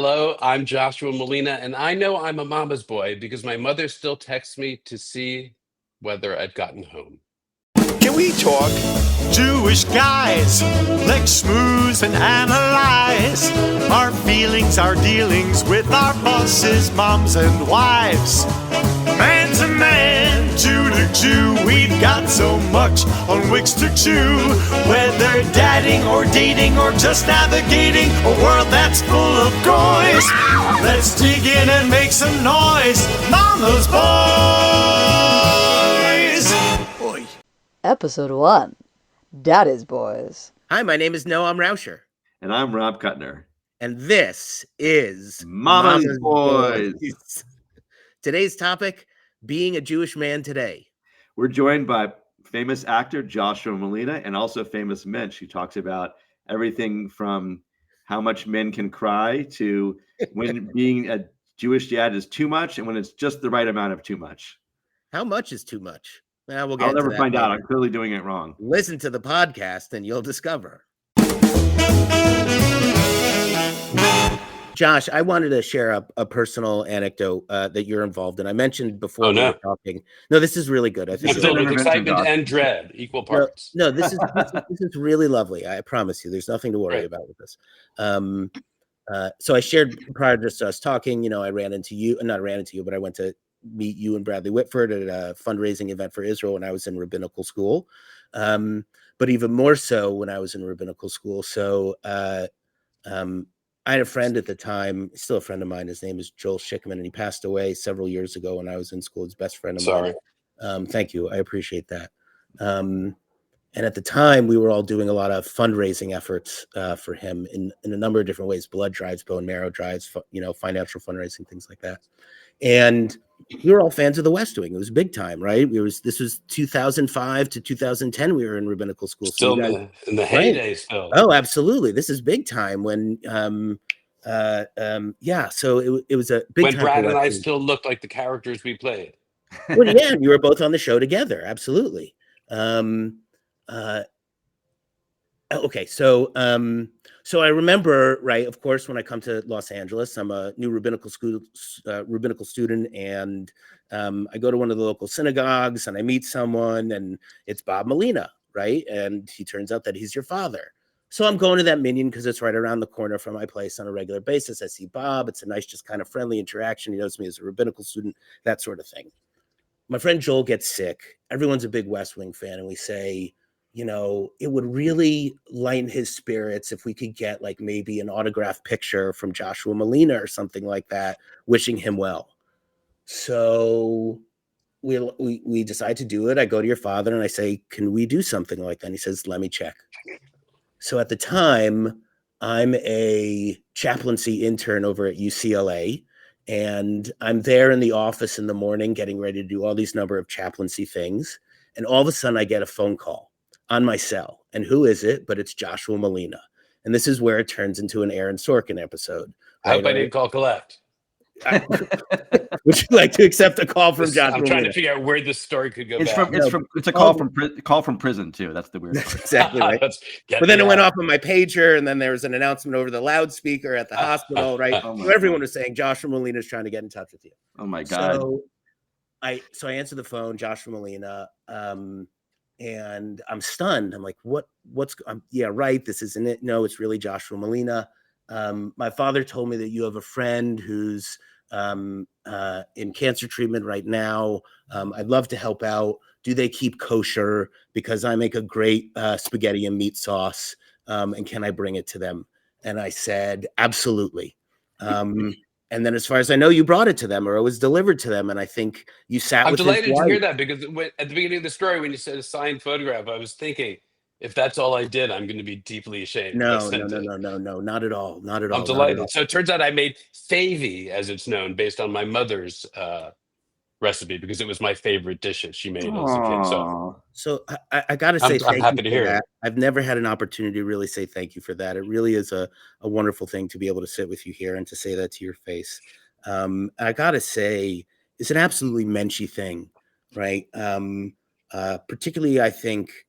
Hello, I'm Joshua Malina, and I know I'm a mama's boy because my mother still texts me to see whether I've gotten home. Can we talk? Jewish guys, let's schmooze and analyze our feelings, our dealings with our bosses, moms, and wives. Man to man, Jew to Jew, we've got so much on wicks to chew. Whether dadding or dating or just navigating a world that's full of goys, let's dig in and make some noise, Mama's boys. Oi. Episode 1, Daddies Boys. Hi, my name is Noam Raucher. And I'm Rob Kutner. And this is Mama's Boys. Today's topic, being a Jewish man today. We're joined by famous actor Joshua Malina and also famous mensch who talks about everything from how much men can cry to when being a Jewish dad is too much and when it's just the right amount of too much. How much is too much? Well, I'll never find out. I'm clearly doing it wrong. Listen to the podcast and you'll discover. Josh, I wanted to share a personal anecdote that you're involved in. I mentioned before we were talking. No, this is really good. I think it's filled with excitement and dread, equal parts. No, this is really lovely. I promise you, there's nothing to worry about with this. So I shared prior to us talking. I ran into you, but I went to meet you and Bradley Whitford at a fundraising event for Israel when I was in rabbinical school. But even more so when I was in rabbinical school. So I had a friend at the time, still a friend of mine. His name is Joel Schickman, and he passed away several years ago when I was in school. His best friend of mine. Thank you. I appreciate that. And at the time, we were all doing a lot of fundraising efforts for him in a number of different ways: blood drives, bone marrow drives, financial fundraising, things like that. And we were all fans of the West Wing. It was big time, right? This was 2005 to 2010. We were in rabbinical school. Still in the heyday still. Oh, absolutely. This is big time when, So it was a big time. When Brad and I still looked like the characters we played. Well, yeah, you were both on the show together. Absolutely. Okay, so I remember, right, of course, when I come to Los Angeles, I'm a new rabbinical student, and I go to one of the local synagogues, and I meet someone, and it's Bob Malina, right? And he turns out that he's your father. So I'm going to that minyan because it's right around the corner from my place on a regular basis. I see Bob. It's a nice, just kind of friendly interaction. He knows me as a rabbinical student, that sort of thing. My friend Joel gets sick. Everyone's a big West Wing fan, and we say, it would really lighten his spirits if we could get like maybe an autographed picture from Joshua Malina or something like that, wishing him well. So we decide to do it. I go to your father and I say, can we do something like that? And he says, let me check. So at the time, I'm a chaplaincy intern over at UCLA, and I'm there in the office in the morning getting ready to do all these number of chaplaincy things. And all of a sudden I get a phone call on my cell. And who is it? But it's Joshua Malina. And this is where it turns into an Aaron Sorkin episode. I hope I didn't call collect. Would you like to accept a call from Joshua? I'm trying to figure out where this story could go. It's a call from prison too. That's the weird part. Exactly right. But then it went off on my pager, and then there was an announcement over the loudspeaker at the hospital, right? So everyone was saying Joshua Malina is trying to get in touch with you. Oh my God. So I answer the phone, Joshua Malina, and I'm stunned. I'm like, yeah, right. This isn't it. No, it's really Joshua Malina. My father told me that you have a friend who's in cancer treatment right now. I'd love to help out. Do they keep kosher? Because I make a great spaghetti and meat sauce. And can I bring it to them? And I said, absolutely. And then as far as I know, you brought it to them, or it was delivered to them. And I think you sat with his wife. I'm delighted to hear that, because at the beginning of the story, when you said a signed photograph, I was thinking, if that's all I did, I'm going to be deeply ashamed. No, not at all. Not at all. I'm delighted. So it turns out I made favy, as it's known, based on my mother's recipe, because it was my favorite dish that she made as a kid. So I got to say, I'm happy to hear that. it. I've never had an opportunity to really say thank you for that. It really is a wonderful thing to be able to sit with you here and to say that to your face. I got to say, it's an absolutely menschy thing, right? Particularly, I think,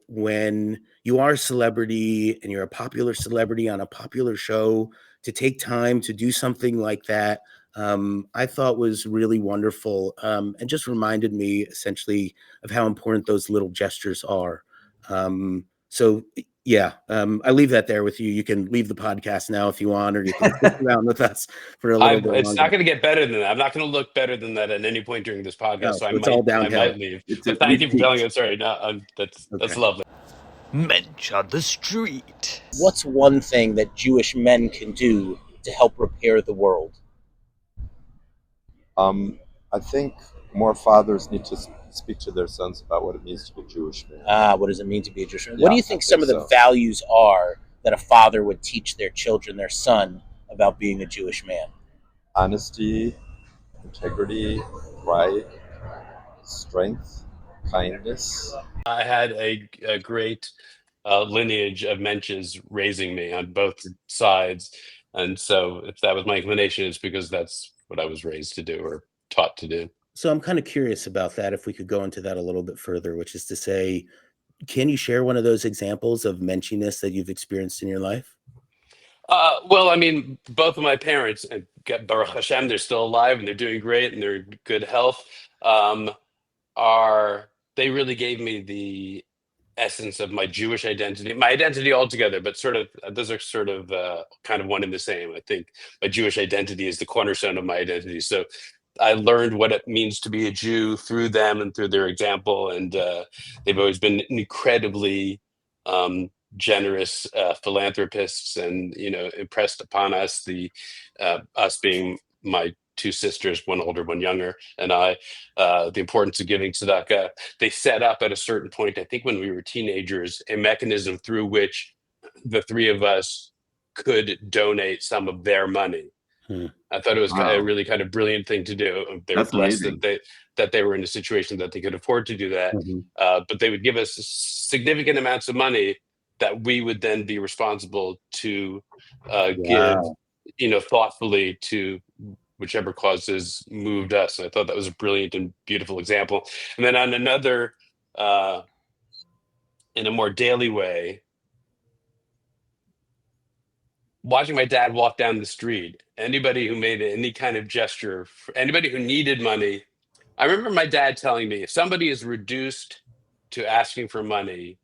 when you are a celebrity and you're a popular celebrity on a popular show, to take time to do something like that, I thought was really wonderful, and just reminded me essentially of how important those little gestures are. So yeah, I leave that there with you. You can leave the podcast now if you want, or you can stick around with us for a little bit It's longer. not going to get better than that. I'm not going to look better than that at any point during this podcast. No, So it's all I downhill. might leave. But thank you for telling us. Sorry, no, that's lovely. Mensch on the street. What's one thing that Jewish men can do to help repair the world? I think more fathers need to speak to their sons about what it means to be a Jewish man. What does it mean to be a Jewish man? Yeah, What do you think some of the values are that a father would teach their children, their son, about being a Jewish man? Honesty, integrity, pride, strength, kindness. I had a great lineage of Mensches raising me on both sides. And so if that was my inclination, it's because that's what I was raised to do or taught to do. So I'm kind of curious about that, if we could go into that a little bit further, which is to say, can you share one of those examples of menschiness that you've experienced in your life? Well, I mean, both of my parents, Baruch Hashem, they're still alive and they're doing great and they're in good health, they really gave me the essence of my Jewish identity, my identity altogether, but sort of, those are sort of kind of one and the same. I think my Jewish identity is the cornerstone of my identity. So I learned what it means to be a Jew through them and through their example. And they've always been incredibly generous philanthropists and, impressed upon us, us being my two sisters, one older, one younger, and I, the importance of giving tzedakah. They set up at a certain point, I think when we were teenagers, a mechanism through which the three of us could donate some of their money. I thought it was a really kind of brilliant thing to do. They were blessed that they were in a situation that they could afford to do that. But they would give us significant amounts of money that we would then be responsible to give, thoughtfully to whichever causes moved us. And I thought that was a brilliant and beautiful example. And then on another, in a more daily way, watching my dad walk down the street, anybody who made any kind of gesture, anybody who needed money. I remember my dad telling me, if somebody is reduced to asking for money,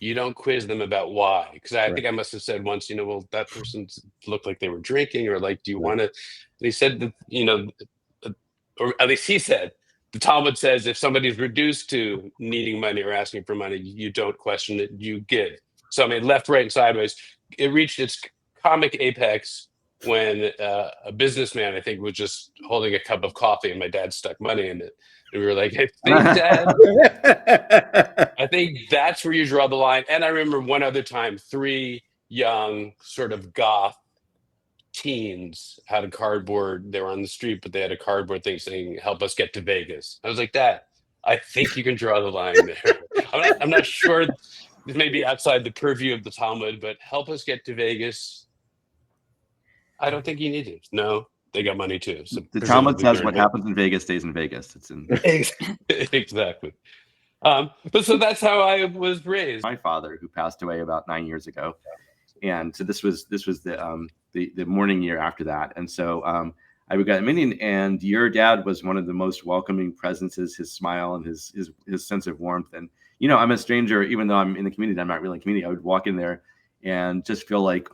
you don't quiz them about why. Because I think I must have said once, well, that person looked like they were drinking, or like, do you want to? They said that, or at least he said, the Talmud says if somebody's reduced to needing money or asking for money, you don't question it, you give. So I mean, left, right, and sideways. It reached its comic apex when a businessman, I think, was just holding a cup of coffee and my dad stuck money in it. And we were like, hey, Dad, I think that's where you draw the line. And I remember one other time, 3 young sort of goth teens had a cardboard. They were on the street, but they had a cardboard thing saying, help us get to Vegas. I was like, Dad, I think you can draw the line there. I'm not sure. This may be outside the purview of the Talmud, but help us get to Vegas. I don't think you need it. No, they got money too. So the Talmud says what happens in Vegas stays in Vegas. It's in exactly. But so that's how I was raised. My father, who passed away about 9 years ago, and so this was the morning year after that, and so I got a minion, and your dad was one of the most welcoming presences. His smile and his sense of warmth, and I'm a stranger, even though I'm in the community. I'm not really in the community. I would walk in there and just feel like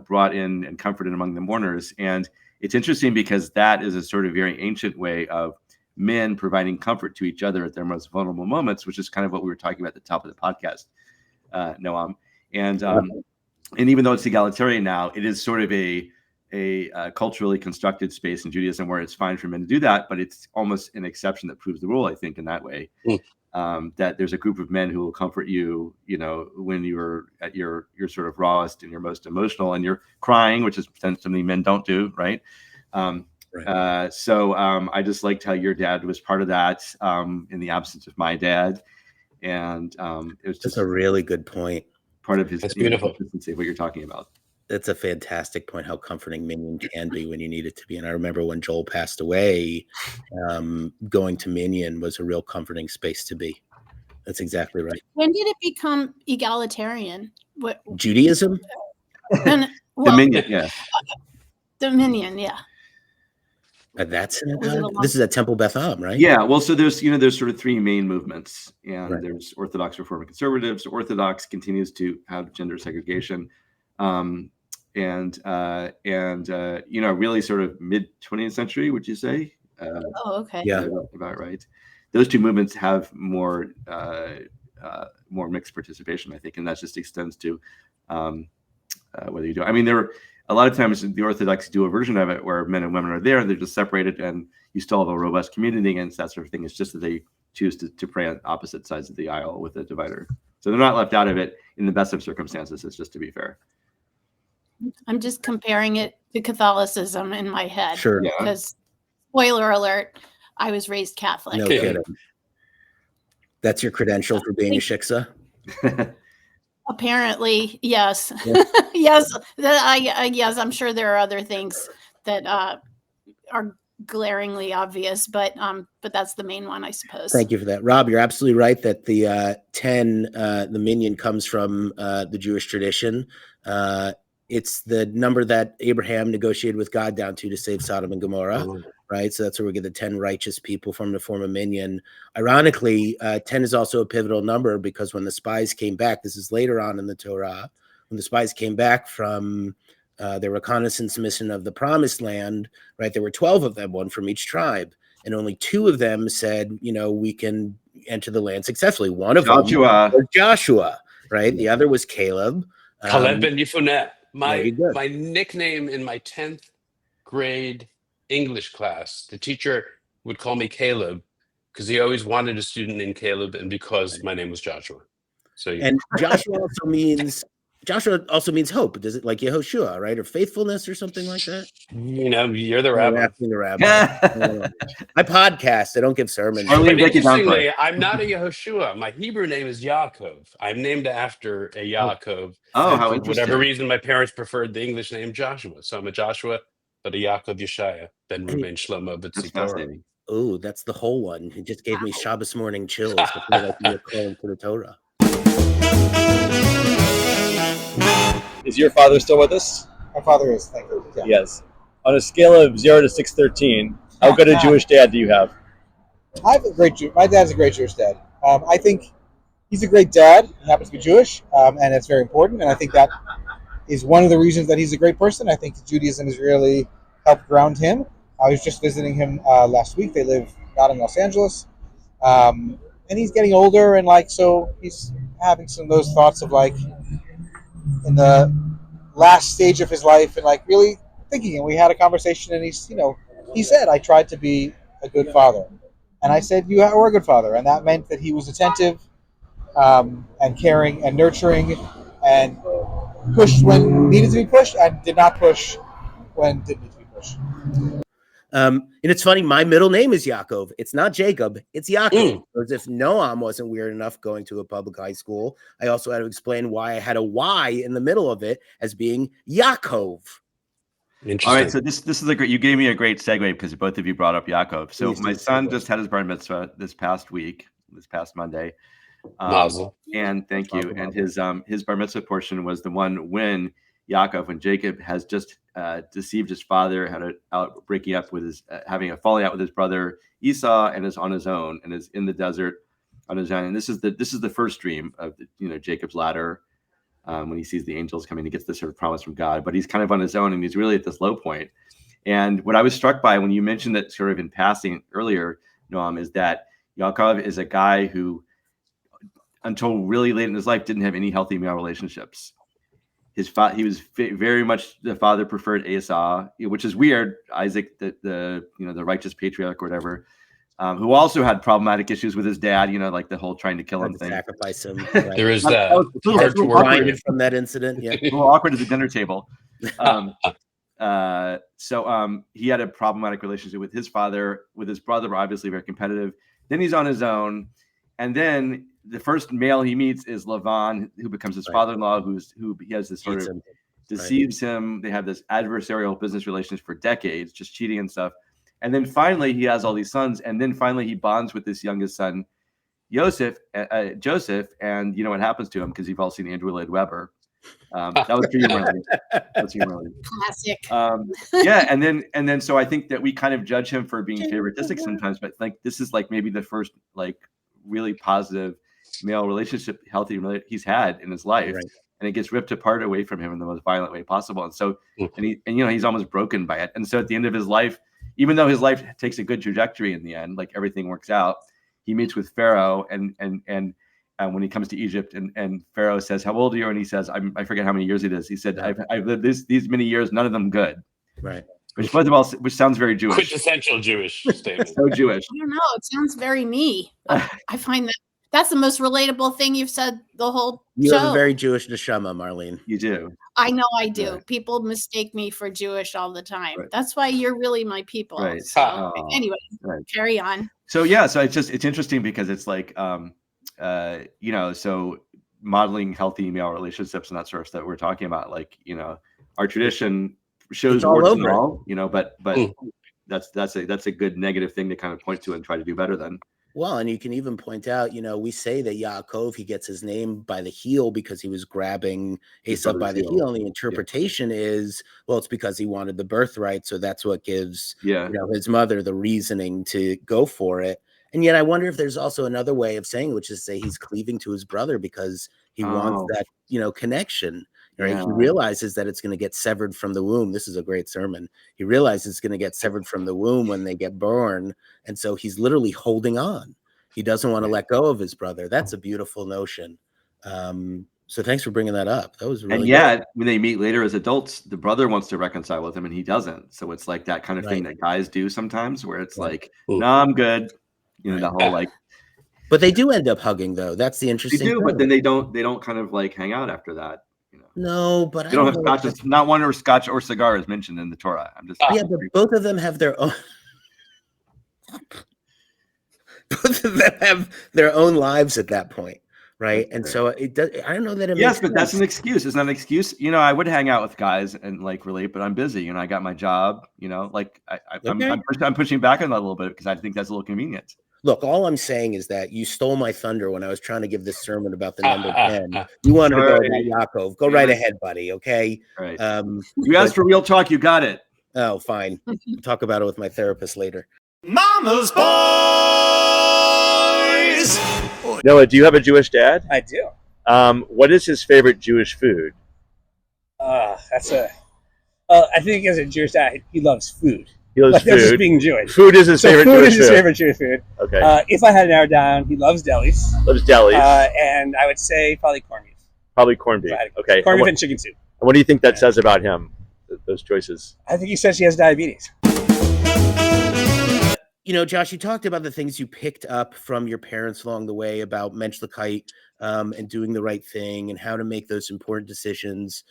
brought in and comforted among the mourners. And it's interesting because that is a sort of very ancient way of men providing comfort to each other at their most vulnerable moments, which is kind of what we were talking about at the top of the podcast, Noam. And even though it's egalitarian now, it is sort of a culturally constructed space in Judaism where it's fine for men to do that, but it's almost an exception that proves the rule, I think, in that way. That there's a group of men who will comfort you, when you're at your sort of rawest and your most emotional, and you're crying, which is something men don't do, right? So I just liked how your dad was part of that in the absence of my dad, and it was just a really good point. Part of his beautiful consistency of what you're talking about. That's a fantastic point, how comforting Minyan can be when you need it to be. And I remember when Joel passed away, going to Minyan was a real comforting space to be. That's exactly right. When did it become egalitarian? Judaism? Well, Dominion, yes. Dominion, yeah. That's Was it a long- this is at Temple Beth Am, right? Yeah, well, so there's sort of three main movements, and Right. there's Orthodox, Reform, and Conservatives. Orthodox continues to have gender segregation, really sort of mid 20th century, would you say? Oh, okay. Yeah. About right. Those two movements have more mixed participation, I think, and that just extends to whether you do. I mean, there are a lot of times the Orthodox do a version of it where men and women are there and they're just separated, and you still have a robust community against that sort of thing. It's just that they choose to pray on opposite sides of the aisle with a divider, so they're not left out of it in the best of circumstances. It's just to be fair. I'm just comparing it to Catholicism in my head. Sure. Yeah. Because, spoiler alert, I was raised Catholic. No Yeah. kidding. That's your credential for being a shiksa? Apparently, yes. Yeah. Yes. Yes, I'm sure there are other things that are glaringly obvious, but that's the main one, I suppose. Thank you for that. Rob, you're absolutely right that the 10, the minyan, comes from the Jewish tradition. It's the number that Abraham negotiated with God down to save Sodom and Gomorrah, right? So that's where we get the 10 righteous people from to form a minyan. Ironically, 10 is also a pivotal number because when the spies came back, this is later on in the Torah, when the spies came back from their reconnaissance mission of the Promised Land, right? There were 12 of them, one from each tribe, and only 2 of them said, we can enter the land successfully. One of them was Joshua, right? The other was Caleb. Caleb ben Yefuneh. Very good. My nickname in my 10th grade English class, the teacher would call me Caleb because he always wanted a student named Caleb, and because my name was Joshua. So and Joshua also means hope. Does it like Yehoshua, right? Or faithfulness or something like that? You're the rabbi. Asking the rabbi. I podcast. I don't give sermons. But interestingly, I'm not a Yehoshua. My Hebrew name is Yaakov. I'm named after a Yaakov. Oh, how for interesting. whatever reason, my parents preferred the English name Joshua. So I'm a Joshua, but a Yaakov Yeshaya, Ben Ruben Shlomo B'Tzipora. Oh, that's the whole one. It just gave me Shabbos morning chills to feel like you were calling to the Torah. Is your father still with us? My father is, thank you. Yeah. Yes. On a scale of 0 to 613, how good a Jewish dad do you have? I have my dad's a great Jewish dad. I think he's a great dad. He happens to be Jewish, and it's very important. And I think that is one of the reasons that he's a great person. I think Judaism has really helped ground him. I was just visiting him last week. They live not in Los Angeles. And he's getting older, and so he's having some of those thoughts of in the last stage of his life and really thinking. And we had a conversation, and he said, I tried to be a good father. And I said, you were a good father. And that meant that he was attentive and caring and nurturing and pushed when needed to be pushed and did not push when didn't need to be pushed. And it's funny, my middle name is Yaakov. It's not Jacob, it's Yaakov. As if Noam wasn't weird enough going to a public high school, I also had to explain why I had a Y in the middle of it as being Yaakov. All right, so this is you gave me a great segue because both of you brought up Yaakov. So my son just had his bar mitzvah this past Monday. And thank you. And his bar mitzvah portion was the one when Jacob has just deceived his father, breaking up with his, having a falling out with his brother Esau, and is on his own and is in the desert on his own. And this is the first dream of Jacob's ladder. When he sees the angels coming, he gets this sort of promise from God, but he's kind of on his own and he's really at this low point. And what I was struck by when you mentioned that sort of in passing earlier, Noam, is that Yaakov is a guy who, until really late in his life, didn't have any healthy male relationships. He was very much the father preferred Esau, which is weird. Isaac, the righteous patriarch or whatever, who also had problematic issues with his dad, like the whole trying to kill him thing. Sacrifice him. Right? There is that. Hard from that incident. Yeah. A little awkward at the dinner table. So he had a problematic relationship with his father, with his brother, obviously very competitive. Then he's on his own. And then the first male he meets is Lavan, who becomes his father-in-law, who he has this sort of deceives him. They have this adversarial business relations for decades, just cheating and stuff. And then finally, he has all these sons. And then finally, he bonds with this youngest son, Joseph. And you know what happens to him, because you've all seen Andrew Lloyd Webber. That was for you, Marlene. That's you, Marlene. Classic. Yeah, and then so I think that we kind of judge him for being favoritistic sometimes, but like this is like maybe the first like really positive male relationship, healthy he's had in his life, Right. and it gets ripped apart away from him in the most violent way possible. And so, and he's almost broken by it. And so at the end of his life, even though his life takes a good trajectory in the end, like everything works out, he meets with Pharaoh and when he comes to Egypt and Pharaoh says, "How old are you?" And he says, I forget how many years it is. He said, I've lived these many years, none of them good. Right. Which sounds very Jewish. Quintessential Jewish statement. So Jewish. I don't know. It sounds very me. I find that's the most relatable thing you've said the whole You show. have a very Jewish neshama, Marlene. You do. I know I do. Right. People mistake me for Jewish all the time. Right. That's why you're really my people. Right. So anyway, carry on. So yeah, so it's interesting because it's like so modeling healthy male relationships and that sort of stuff we're talking about, like, our tradition shows warts and all, but that's a good negative thing to kind of point to and try to do better then. Well, and you can even point out, we say that Yaakov, he gets his name by the heel because he was grabbing Esau by the heel. And the interpretation is, well, it's because he wanted the birthright. So that's what gives his mother the reasoning to go for it. And yet I wonder if there's also another way of saying, which is say he's cleaving to his brother because he wants that, connection. Right? Yeah. He realizes that it's going to get severed from the womb. This is a great sermon. He realizes it's going to get severed from the womb when they get born. And so he's literally holding on. He doesn't want to let go of his brother. That's a beautiful notion. So thanks for bringing that up. That was really good. When they meet later as adults, the brother wants to reconcile with him and he doesn't. So it's like that kind of thing that guys do sometimes where it's like, no, I'm good. The whole like. But they do end up hugging though. That's the interesting thing. But then they don't kind of like hang out after that. No, but I don't have scotch. Not one or scotch or cigar is mentioned in the Torah. I'm just but both of them have their own. Both of them have their own lives at that point, right? And so it does. I don't know that it. Yes, but that's an excuse. It's not an excuse. I would hang out with guys and like relate, but I'm busy. I got my job. Like I'm pushing back on that a little bit because I think that's a little convenient. Look, all I'm saying is that you stole my thunder when I was trying to give this sermon about the number 10. You wanted to go about Yaakov. Go right ahead, buddy, okay? Right. You asked for real talk, you got it. Oh, fine. I'll talk about it with my therapist later. Mama's boys! Noah, do you have a Jewish dad? I do. What is his favorite Jewish food? I think as a Jewish dad, he loves food. He loves food. Just being Jewish. Food is his favorite Jewish food. Food is his favorite Jewish food. Okay. If I had to narrow down, he loves delis. Loves delis. And I would say probably corned beef. Probably corned beef. Okay. Corned beef and chicken soup. And what do you think that says about him, those choices? I think he says he has diabetes. Josh, you talked about the things you picked up from your parents along the way about menschlichkeit and doing the right thing and how to make those important decisions.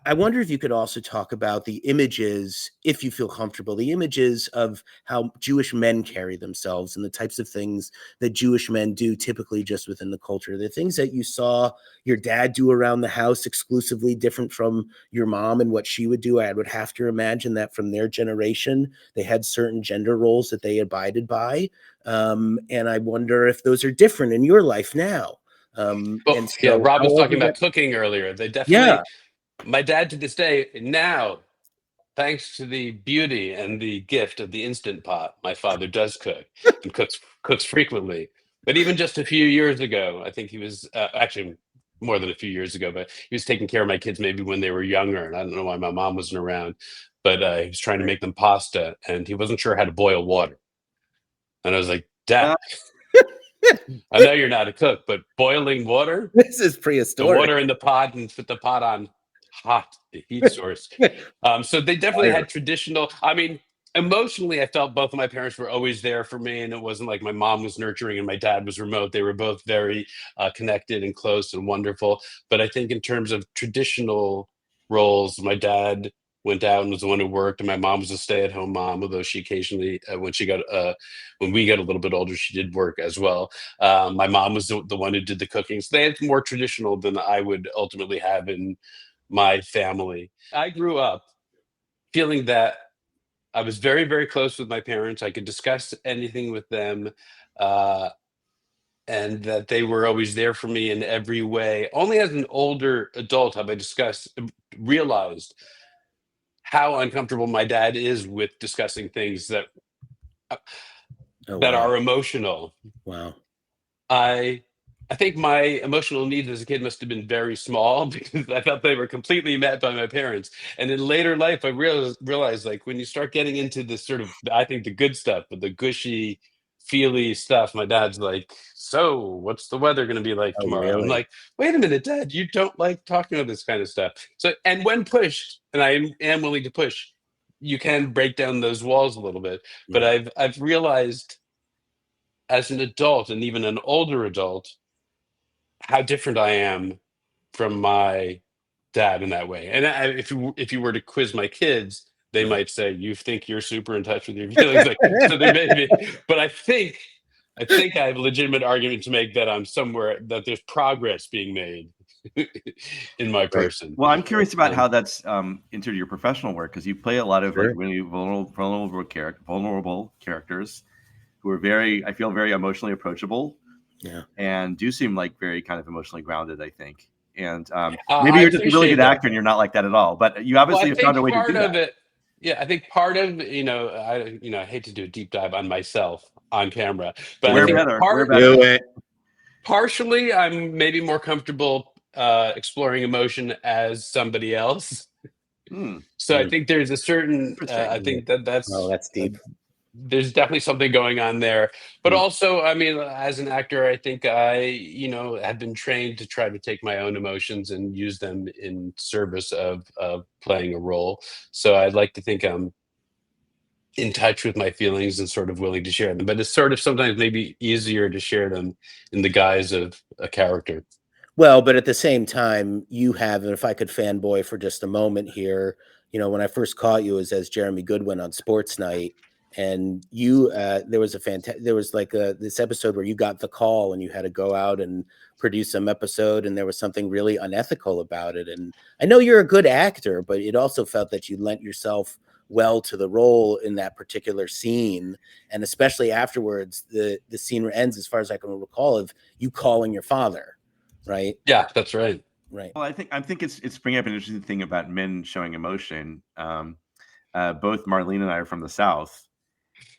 I wonder if you could also talk about the images, if you feel comfortable, the images of how Jewish men carry themselves and the types of things that Jewish men do typically just within the culture. The things that you saw your dad do around the house exclusively different from your mom and what she would do. I would have to imagine that from their generation, they had certain gender roles that they abided by. And I wonder if those are different in your life now. Rob was talking about cooking earlier. They definitely, my dad to this day now, thanks to the beauty and the gift of the Instant Pot, my father does cook and cooks frequently. But even just a few years ago, I think he was actually more than a few years ago, but he was taking care of my kids maybe when they were younger. And I don't know why my mom wasn't around, but he was trying to make them pasta and he wasn't sure how to boil water. And I was like, Dad, I know you're not a cook, but boiling water? This is prehistoric. The water in the pot and put the pot on hot, the heat source. So they definitely had traditional, emotionally, I felt both of my parents were always there for me. And it wasn't like my mom was nurturing and my dad was remote. They were both very connected and close and wonderful. But I think in terms of traditional roles, my dad went out and was the one who worked, and my mom was a stay-at-home mom, although she occasionally, when we got a little bit older, she did work as well. My mom was the one who did the cooking. So they had more traditional than I would ultimately have in my family. I grew up feeling that I was very, very close with my parents. I could discuss anything with them. and that they were always there for me in every way. Only as an older adult have I realized how uncomfortable my dad is with discussing things that are emotional. Wow. I think my emotional needs as a kid must have been very small because I felt they were completely met by my parents. And in later life, I realized like when you start getting into this sort of, I think the good stuff, but the gushy, feely stuff, my dad's like, so what's the weather going to be like tomorrow? Really? I'm like, wait a minute, Dad, you don't like talking about this kind of stuff. So, and when pushed, and I am willing to push, you can break down those walls a little bit. But I've realized as an adult and even an older adult, how different I am from my dad in that way. And if you were to quiz my kids, they might say, you think you're super in touch with your feelings. Like, so they may be, but I think I have a legitimate argument to make that that there's progress being made in my person. Well, I'm curious about how that's entered your professional work, because you play a lot of like really vulnerable characters who are I feel very emotionally approachable. Yeah, and do seem like very kind of emotionally grounded, I think. And maybe you're just a really good actor and you're not like that at all. But you obviously have found a way to do that. I think part of I hate to do a deep dive on myself on camera, but we're better. Partially, I'm maybe more comfortable exploring emotion as somebody else. So I think there's a certain. I think that's deep. There's definitely something going on there, but also, I mean, as an actor, I think I, have been trained to try to take my own emotions and use them in service of playing a role. So I'd like to think I'm in touch with my feelings and sort of willing to share them, but it's sort of sometimes maybe easier to share them in the guise of a character. Well, but at the same time, you have, and if I could fanboy for just a moment here, when I first caught you as Jeremy Goodwin on Sports Night. And you, there was this episode where you got the call and you had to go out and produce some episode, and there was something really unethical about it. And I know you're a good actor, but it also felt that you lent yourself well to the role in that particular scene. And especially afterwards, the scene ends, as far as I can recall, of you calling your father, right? Yeah, that's right. Right. Well, I think it's bringing up an interesting thing about men showing emotion. Both Marlene and I are from the South.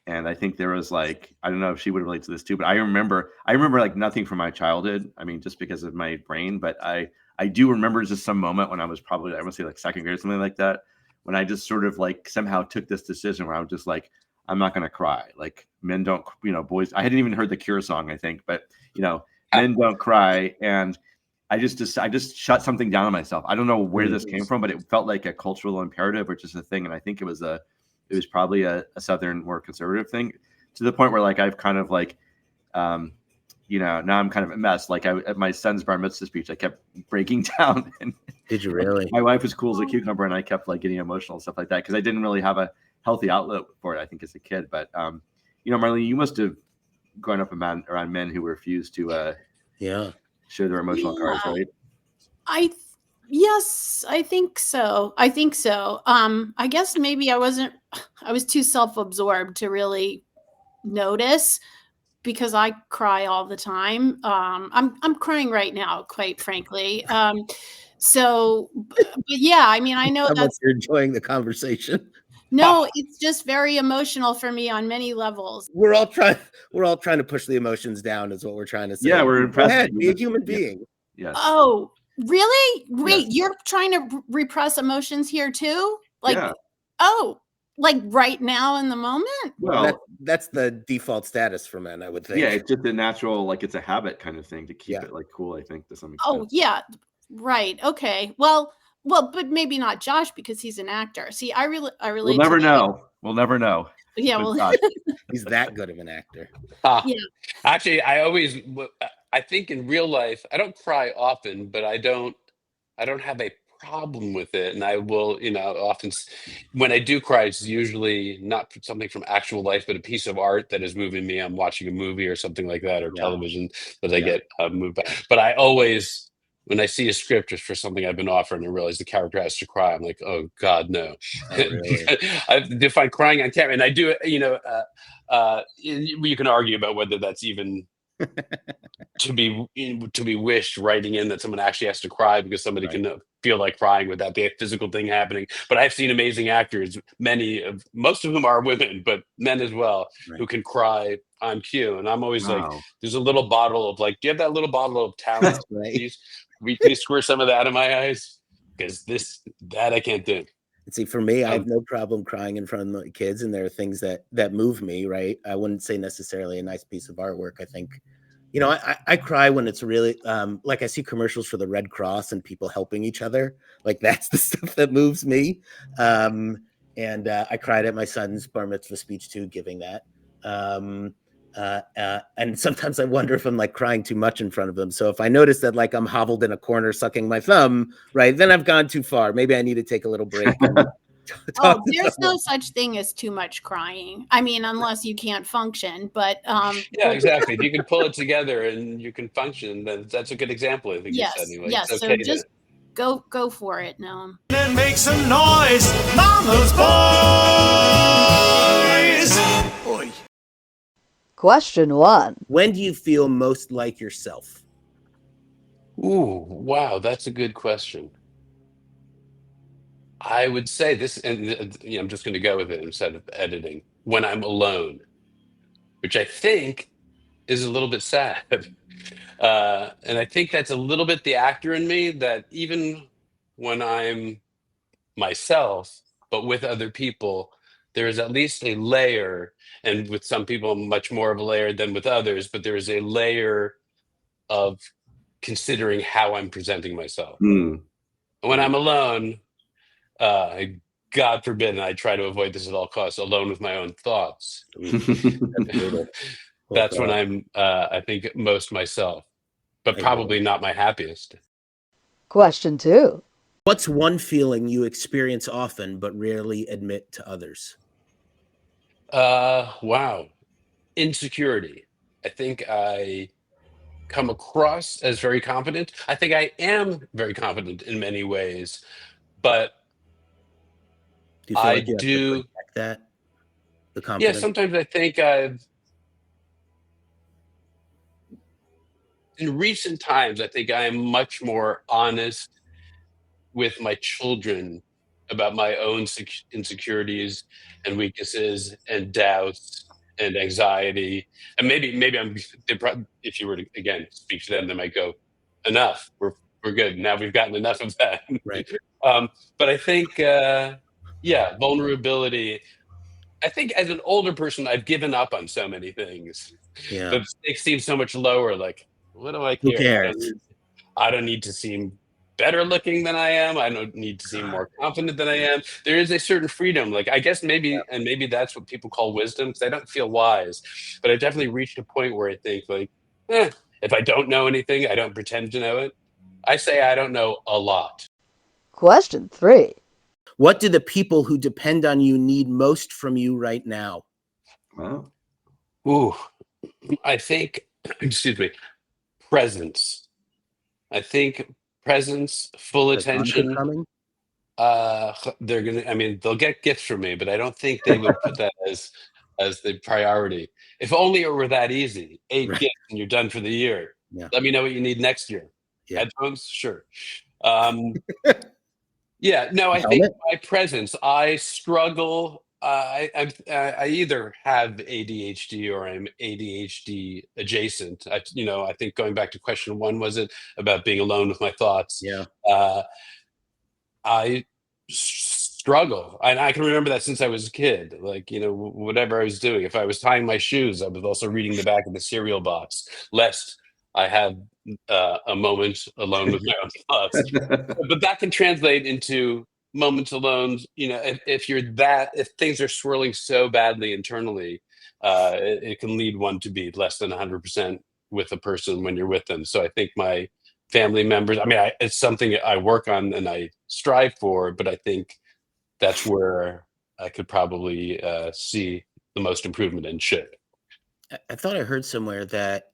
And I think there was I don't know if she would relate to this too, but I remember like nothing from my childhood. I mean, just because of my brain, but I do remember just some moment when I was probably, I want to say like second grade or something like that, when I just sort of somehow took this decision where I was just like, I'm not going to cry. Like men don't, boys, I hadn't even heard the Cure song, I think, but men don't cry. And I just shut something down on myself. I don't know where this came from, but it felt like a cultural imperative, which is a thing. And I think it was probably a Southern, more conservative thing, to the point where I've kind of now I'm kind of a mess. At my son's bar mitzvah speech, I kept breaking down. And did you really? My wife was cool as a cucumber, and I kept getting emotional and stuff like that because I didn't really have a healthy outlet for it, I think, as a kid. But Marlene, you must have grown up around men who refused to show their emotional cards, right? Yes, I think so. I guess maybe I was too self-absorbed to really notice, because I cry all the time. I'm crying right now, quite frankly. But yeah, I mean, I know that's you're enjoying the conversation. No, it's just very emotional for me on many levels. We're all trying to push the emotions down, is what we're trying to say. Yeah, we're impressed. Go ahead, be a human being. Yes. Oh, really? Wait, you're trying to repress emotions here too? Right now in the moment? Well, that's the default status for men, I would think. Yeah, it's just a natural, it's a habit kind of thing to keep it cool, I think, to some extent. Oh, yeah. Right. Okay. Well, but maybe not Josh, because he's an actor. See, I relate. We'll never know. We'll never know. Yeah, well, he's that good of an actor. Yeah. Actually, I think in real life, I don't cry often, but I don't have a problem with it. And I will, often when I do cry, it's usually not something from actual life, but a piece of art that is moving me. I'm watching a movie or something like that, or television that I get moved by. But I always, when I see a script just for something I've been offered and I realize the character has to cry, I'm like, oh God, no. Oh, really? I define crying on camera, and I do, you can argue about whether that's even to be wished writing in that someone actually has to cry because somebody Right. can feel like crying without the physical thing happening. But I've seen amazing actors, most of whom are women, but men as well, who can cry on cue. And I'm always like, Wow. there's a little bottle of like, do you have that little bottle of talent? Right. Please squirt some of that in my eyes, because that I can't do. See, for me, I have no problem crying in front of my kids, and there are things that move me, right? I wouldn't say necessarily a nice piece of artwork. I think, I cry when it's really like I see commercials for the Red Cross and people helping each other. Like that's the stuff that moves me. And I cried at my son's bar mitzvah speech too, giving that. And sometimes I wonder if I'm like crying too much in front of them. So if I notice that like I'm hobbled in a corner sucking my thumb, right, then I've gone too far. Maybe I need to take a little break. There's no such thing as too much crying. I mean, unless you can't function. But yeah, exactly. If you can pull it together and you can function, then that's a good example. I think you said anyway. Yes. It's So okay just go for it, Noam. And make some noise, mama's boys. Oy. Question 1. When do you feel most like yourself? Ooh, wow, that's a good question. I would say this, and I'm just going to go with it instead of editing. When I'm alone, which I think is a little bit sad, and I think that's a little bit the actor in me, that even when I'm myself, but with other people, there is at least a layer, and with some people, much more of a layer than with others, but there is a layer of considering how I'm presenting myself. When I'm alone, God forbid, and I try to avoid this at all costs, alone with my own thoughts. That's when I'm, I think, most myself, but probably not my happiest. Question 2. What's one feeling you experience often but rarely admit to others? Wow. Insecurity. I think I come across as very confident. I think I am very confident in many ways, but Do you feel like you have to protect that? The confidence? Yeah, sometimes I think in recent times, I think I am much more honest with my children about my own insecurities and weaknesses and doubts and anxiety. And maybe I'm, if you were to, again, speak to them, they might go, enough, we're good. Now we've gotten enough of that. Right. But I think, vulnerability. I think as an older person, I've given up on so many things. Yeah. The stakes seem so much lower. Like, what do I care? Who cares? I don't need to seem better looking than I am. I don't need to seem more confident than I am. There is a certain freedom. Like, I guess maybe that's what people call wisdom, because I don't feel wise. But I've definitely reached a point where I think, like, if I don't know anything, I don't pretend to know it. I say I don't know a lot. Question 3. What do the people who depend on you need most from you right now? Wow. Ooh, I think, excuse me, presence. I think presence, full attention. They're gonna. I mean, they'll get gifts from me, but I don't think they would put that as the priority. If only it were that easy. 8 gifts and you're done for the year. Yeah. Let me know what you need next year. Yeah. Headphones, sure. Yeah, no, I think my presence. I struggle. I either have ADHD or I'm ADHD adjacent. I think going back to question 1, was it about being alone with my thoughts? Yeah. I struggle, and I can remember that since I was a kid. Like, whatever I was doing, if I was tying my shoes, I was also reading the back of the cereal box, lest I have a moment alone with my own thoughts. But that can translate into moments alone. If things are swirling so badly internally, it can lead one to be less than 100% with a person when you're with them. So I think my family members, it's something I work on and I strive for, but I think that's where I could probably see the most improvement and should. I thought I heard somewhere that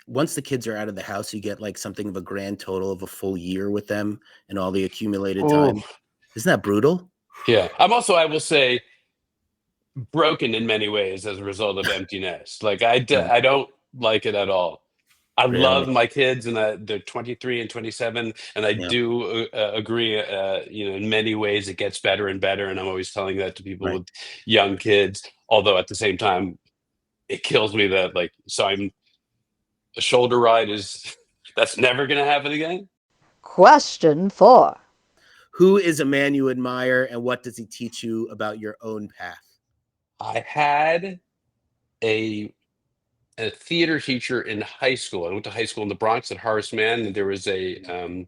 once the kids are out of the house, you get like something of a grand total of a full year with them and all the accumulated time. Isn't that brutal? Yeah. I'm also, I will say, broken in many ways as a result of empty nest. Like I don't like it at all. I Really? love my kids, and they're 23 and 27, and I Yeah. do agree. In many ways, it gets better and better, and I'm always telling that to people Right. with young kids. Although at the same time, it kills me that a shoulder ride that's never going to happen again. Question 4. Who is a man you admire, and what does he teach you about your own path? I had a theater teacher in high school. I went to high school in the Bronx at Horace Mann, and there was a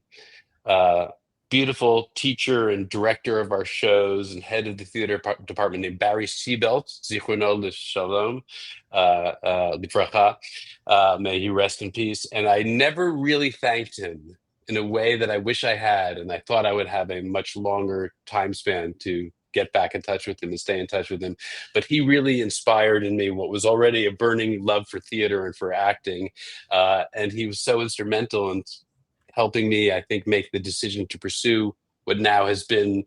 beautiful teacher and director of our shows and head of the theater department named Barry Seabelt, Zichrono L'Shalom, Fraga. May he rest in peace. And I never really thanked him in a way that I wish I had, and I thought I would have a much longer time span to get back in touch with him and stay in touch with him. But he really inspired in me what was already a burning love for theater and for acting. And he was so instrumental in helping me, I think, make the decision to pursue what now has been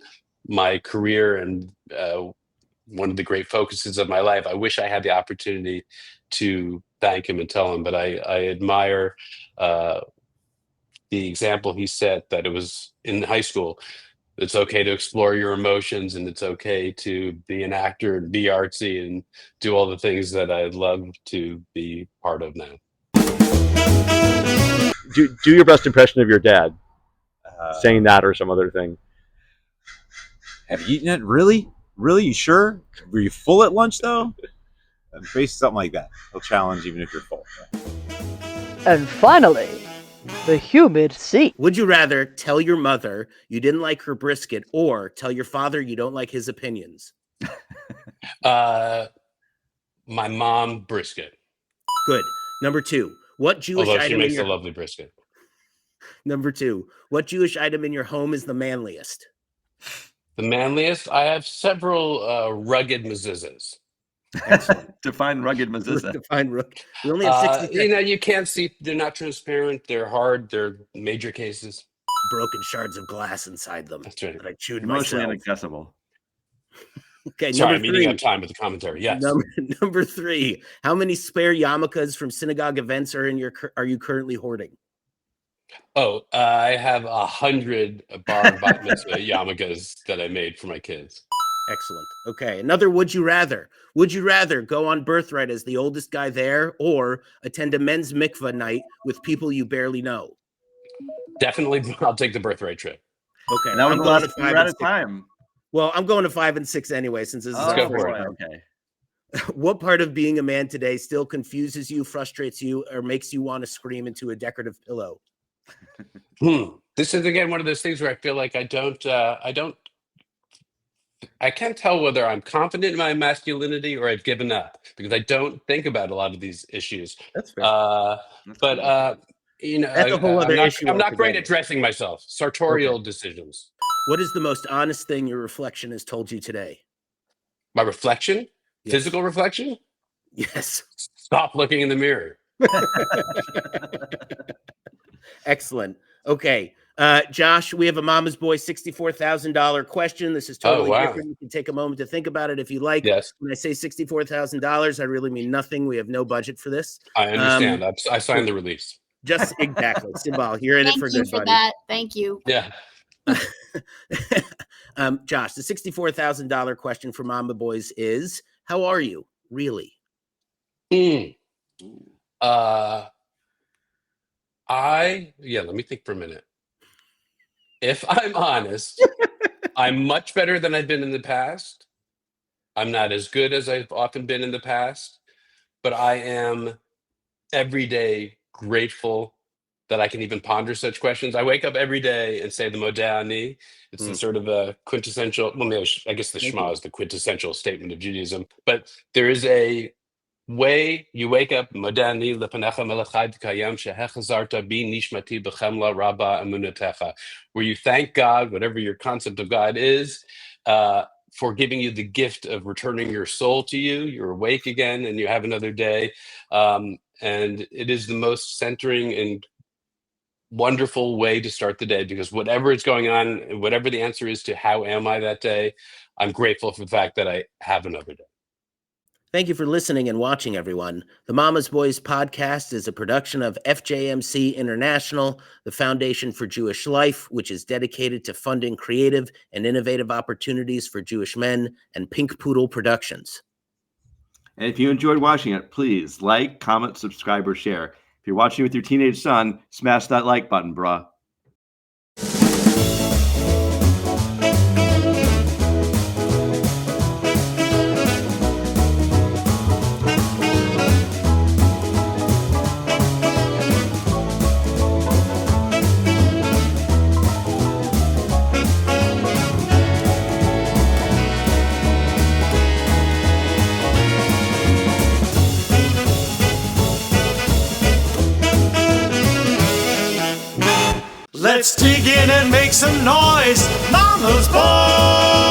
my career and one of the great focuses of my life. I wish I had the opportunity to thank him and tell him, but I admire the example he set, that it was in high school. It's okay to explore your emotions, and it's okay to be an actor and be artsy and do all the things that I'd love to be part of now. Do your best impression of your dad, saying that or some other thing. Have you eaten it? Really? Really? You sure? Were you full at lunch, though? Basically something like that. He'll challenge even if you're full. And finally, the humid seat. Would you rather tell your mother you didn't like her brisket, or tell your father you don't like his opinions? My mom brisket. Good. Number 2. What Jewish Although she item makes in your... a lovely brisket. Number 2. What Jewish item in your home is the manliest? The manliest? I have several rugged mezuzahs. Excellent. Define rugged mezuzah. Define rugged. We only have 60 seconds. You can't see. They're not transparent. They're hard. They're major cases. Broken shards of glass inside them. That's right. That I chewed Emotionally myself. inaccessible. Okay, Sorry, I'm number eating 3. up time with the commentary. Yes. Number 3. How many spare yarmulkes from synagogue events are you currently hoarding? Oh, I have 100 bar bat mitzvah yarmulkes that I made for my kids. Excellent. Okay, another would you rather. Would you rather go on Birthright as the oldest guy there, or attend a men's mikvah night with people you barely know? Definitely, I'll take the birthright trip. Okay, And that was I'm the going last to 5 we're and out of 6. time. Well, I'm going to 5 and 6 anyway, since this is go our for first it. round. Okay. What part of being a man today still confuses you, frustrates you, or makes you want to scream into a decorative pillow? This is again one of those things where I feel like I can't tell whether I'm confident in my masculinity or I've given up, because I don't think about a lot of these issues. That's fair. But That's a whole other issue I'm not great altogether. at dressing myself. Sartorial decisions. What is the most honest thing your reflection has told you today? My reflection, Yes. physical reflection. Yes. Stop looking in the mirror. Excellent. Okay. Josh, we have a Mama's Boy $64,000 question. This is totally wow. different. You can take a moment to think about it if you like. Yes. When I say $64,000, I really mean nothing. We have no budget for this. I understand. I signed the release. Just exactly. Simbal, you're in it for Thank you good, for buddy. that. Thank you. Yeah. Josh, the $64,000 question for Mama Boys is, how are you, really? Let me think for a minute. If I'm honest, I'm much better than I've been in the past. I'm not as good as I've often been in the past, but I am every day grateful that I can even ponder such questions. I wake up every day and say the Modani. It's the sort of a quintessential, I guess the Shema is the quintessential statement of Judaism, but there is a way you wake up, Modani lepanecha melachai kayam shehechazarta bi nishmati b'chemla rabba amunatecha, where you thank God, whatever your concept of God is, for giving you the gift of returning your soul to you. You're awake again and you have another day. And it is the most centering and wonderful way to start the day, because whatever is going on, whatever the answer is to how am I that day, I'm grateful for the fact that I have another day. Thank you for listening and watching, everyone. The Mama's Boys podcast is a production of FJMC International, the Foundation for Jewish Life, which is dedicated to funding creative and innovative opportunities for Jewish men, and Pink Poodle Productions. And if you enjoyed watching it, please like, comment, subscribe, or share. If you're watching with your teenage son, smash that like button, bruh. Let's dig in and make some noise. Mama's Boys.